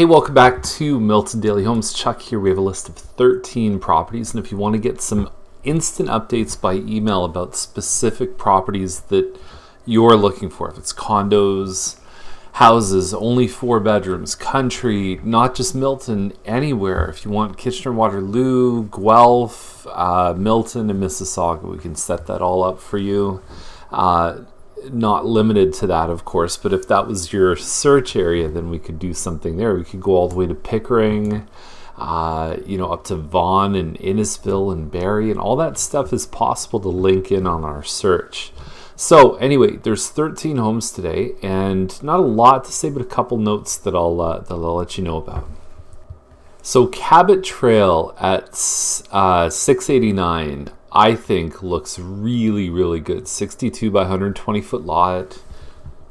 Hey, welcome back to Milton Daily Homes. Chuck here. We have a list of 13 properties, and if you want to get some instant updates by email about specific properties that you're looking for, if it's condos, houses, only 4 bedrooms, country, not just Milton, anywhere. If you want Kitchener-Waterloo, Guelph, Milton, and Mississauga, we can set that all up for you. Not limited to that, of course, but if that was your search area, then we could do something there. We could go all the way to Pickering, up to Vaughan and Innisfil and Barrie, and all that stuff is possible to link in on our search. So anyway, there's 13 homes today, and not a lot to say, but a couple notes that I'll let you know about. So Cabot Trail at 689, I think looks really, really good. 62 by 120 foot lot.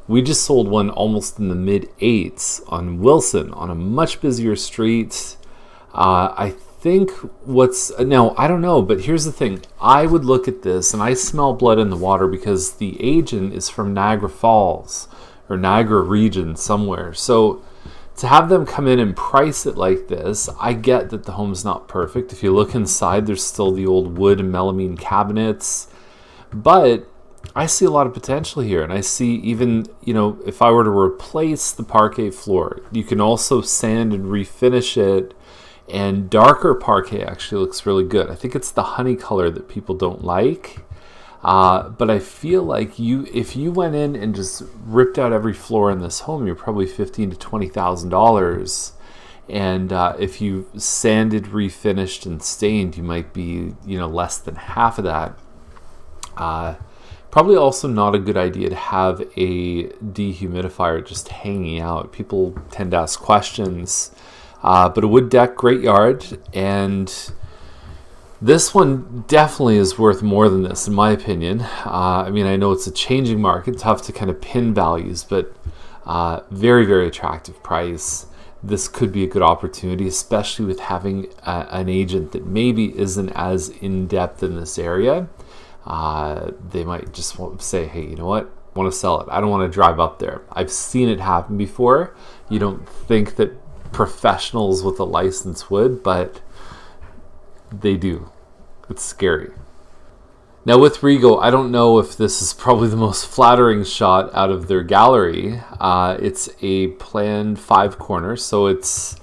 We just sold one almost in the mid-8s on Wilson on a much busier street. I think now I don't know, but here's the thing. I would look at this and I smell blood in the water because the agent is from Niagara Falls or Niagara region somewhere. So to have them come in and price it like this, I get that the home's not perfect. If you look inside, there's still the old wood and melamine cabinets. But I see a lot of potential here. And I see even, if I were to replace the parquet floor, you can also sand and refinish it. And darker parquet actually looks really good. I think it's the honey color that people don't like. But I feel like if you went in and just ripped out every floor in this home, you're probably $15,000 to $20,000. And if you sanded, refinished, and stained, you might be less than half of that. Probably also not a good idea to have a dehumidifier just hanging out. People tend to ask questions. But a wood deck, great yard, and this one definitely is worth more than this, in my opinion. I know it's a changing market, tough to kind of pin values, but very, very attractive price. This could be a good opportunity, especially with having an agent that maybe isn't as in-depth in this area. They might just say, hey, you know what? I want to sell it. I don't want to drive up there. I've seen it happen before. You don't think that professionals with a license would, but they do. It's scary. Now with Rigo, I don't know if this is probably the most flattering shot out of their gallery. It's a planned 5 corners, so it's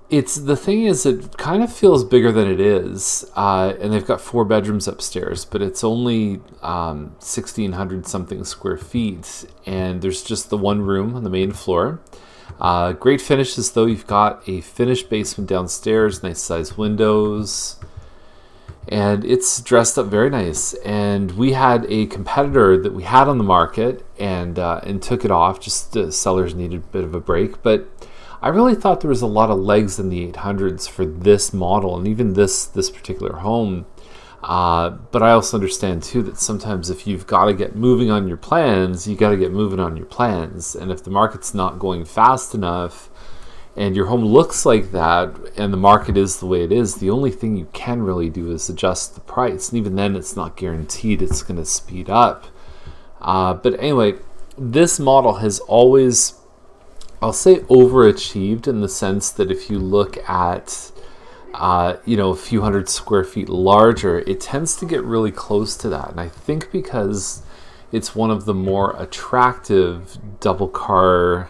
the thing is, it kind of feels bigger than it is, and they've got 4 bedrooms upstairs, but it's only 1,600 something square feet, and there's just the one room on the main floor. Great finishes though. You've got a finished basement downstairs, nice size windows, and it's dressed up very nice. And we had a competitor that we had on the market and took it off. Just the sellers needed a bit of a break, but I really thought there was a lot of legs in the 800s for this model and even this particular home. But I also understand too that sometimes if you've got to get moving on your plans, you got to get moving on your plans. And if the market's not going fast enough and your home looks like that and the market is the way it is, the only thing you can really do is adjust the price. And even then, it's not guaranteed it's going to speed up. But anyway, this model has always, I'll say, overachieved in the sense that if you look at a few hundred square feet larger, it tends to get really close to that. And I think because it's one of the more attractive double car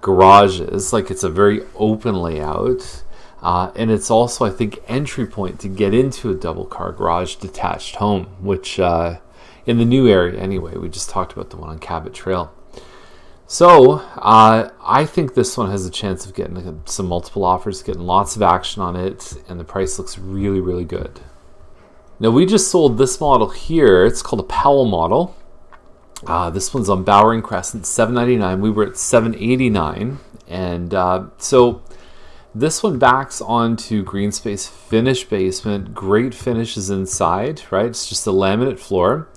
garages, like it's a very open layout, and it's also, I think, entry point to get into a double car garage detached home, which in the new area anyway. We just talked about the one on Cabot Trail. So I think this one has a chance of getting some multiple offers, getting lots of action on it, and the price looks really, really good. Now we just sold this model here. It's called a Powell model. This one's on Bowring Crescent, $799. We were at $789, and so this one backs onto green space, finished basement, great finishes inside. Right, it's just a laminate floor.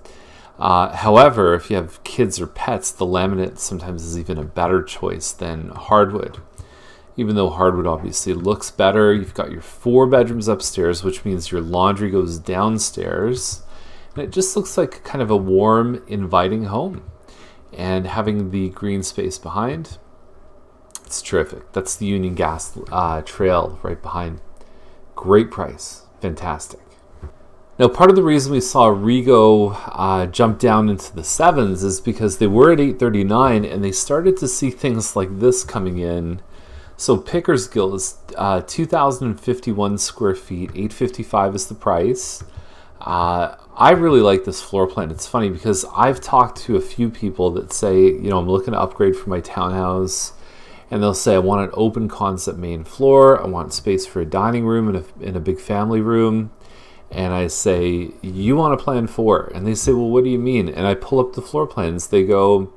However, if you have kids or pets, the laminate sometimes is even a better choice than hardwood. Even though hardwood obviously looks better, you've got your 4 bedrooms upstairs, which means your laundry goes downstairs. And it just looks like kind of a warm, inviting home. And having the green space behind, It's terrific. That's the Union Gas Trail right behind. Great price. Fantastic. Now, part of the reason we saw Rigo jump down into the 7s is because they were at $839 and they started to see things like this coming in. So Pickersgill is 2,051 square feet, $855 is the price. I really like this floor plan. It's funny because I've talked to a few people that say, I'm looking to upgrade for my townhouse, and they'll say, I want an open concept main floor, I want space for a dining room and a big family room. And I say, you want a plan 4? And they say, well, what do you mean? And I pull up the floor plans. They go,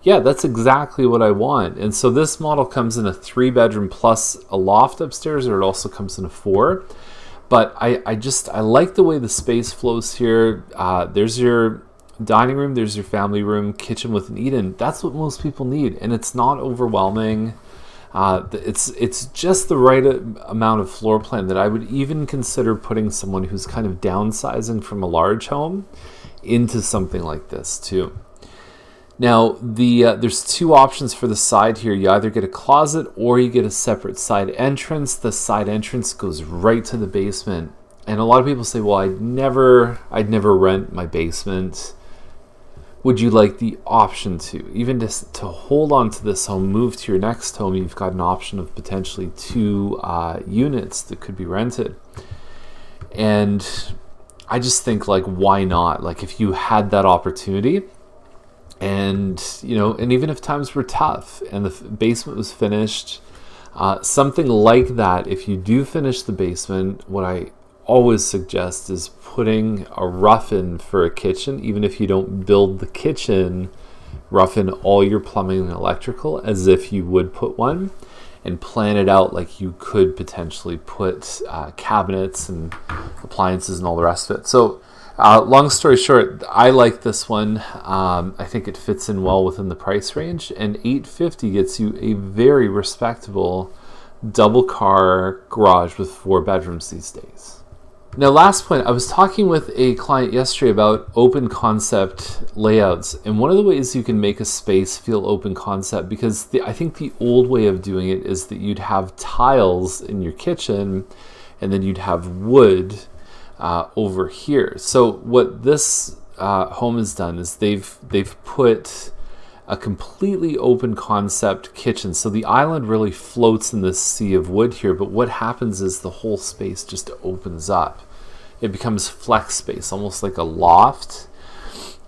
yeah, that's exactly what I want. And so this model comes in a 3-bedroom plus a loft upstairs, or it also comes in a 4. But I like the way the space flows here. There's your dining room, there's your family room, kitchen with an eat-in. That's what most people need, and it's not overwhelming. It's just the right amount of floor plan that I would even consider putting someone who's kind of downsizing from a large home into something like this too. Now, there's 2 options for the side here. You either get a closet or you get a separate side entrance. The side entrance goes right to the basement. And a lot of people say, well, I'd never rent my basement. Would you like the option to? Even just to hold on to this home, move to your next home, you've got an option of potentially 2 units that could be rented. And I just think, why not? If you had that opportunity, and even if times were tough and the basement was finished, something like that, if you do finish the basement, what I always suggest is putting a rough-in for a kitchen. Even if you don't build the kitchen, rough in all your plumbing and electrical as if you would put one, and plan it out like you could potentially put cabinets and appliances and all the rest of it. So long story short, I like this one. I think it fits in well within the price range, and $850 gets you a very respectable double car garage with 4 bedrooms these days. Now, last point, I was talking with a client yesterday about open concept layouts, and one of the ways you can make a space feel open concept, because I think the old way of doing it is that you'd have tiles in your kitchen and then you'd have wood over here. So what this home has done is they've put a completely open concept kitchen. So the island really floats in this sea of wood here, but what happens is the whole space just opens up. It becomes flex space, almost like a loft.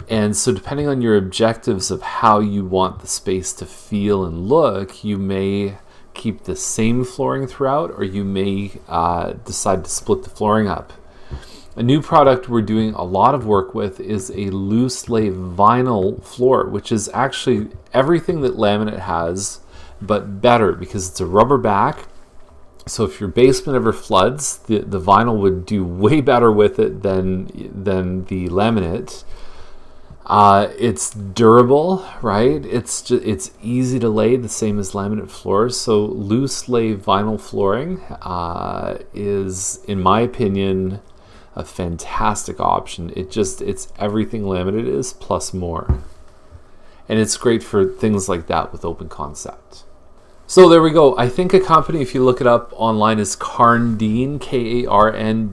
And so depending on your objectives of how you want the space to feel and look, you may keep the same flooring throughout, or you may decide to split the flooring up. A new product we're doing a lot of work with is a loose lay vinyl floor, which is actually everything that laminate has, but better because it's a rubber back. So if your basement ever floods, the vinyl would do way better with it than the laminate. It's durable, right? It's easy to lay, the same as laminate floors. So loose lay vinyl flooring is, in my opinion, a fantastic option. It's everything laminate is plus more. And it's great for things like that with open concept. So there we go. I think a company, if you look it up online, is Karndean, Karndean.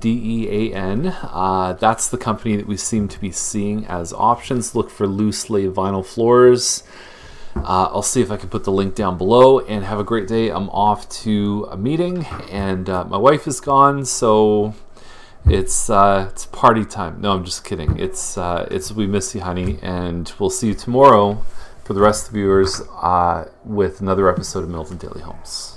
That's the company that we seem to be seeing as options. Look for loose lay vinyl floors. I'll see if I can put the link down below, and have a great day. I'm off to a meeting, and my wife is gone, so it's party time. No, I'm just kidding. It's we miss you, honey, and we'll see you tomorrow for the rest of the viewers with another episode of Milton Daily Homes.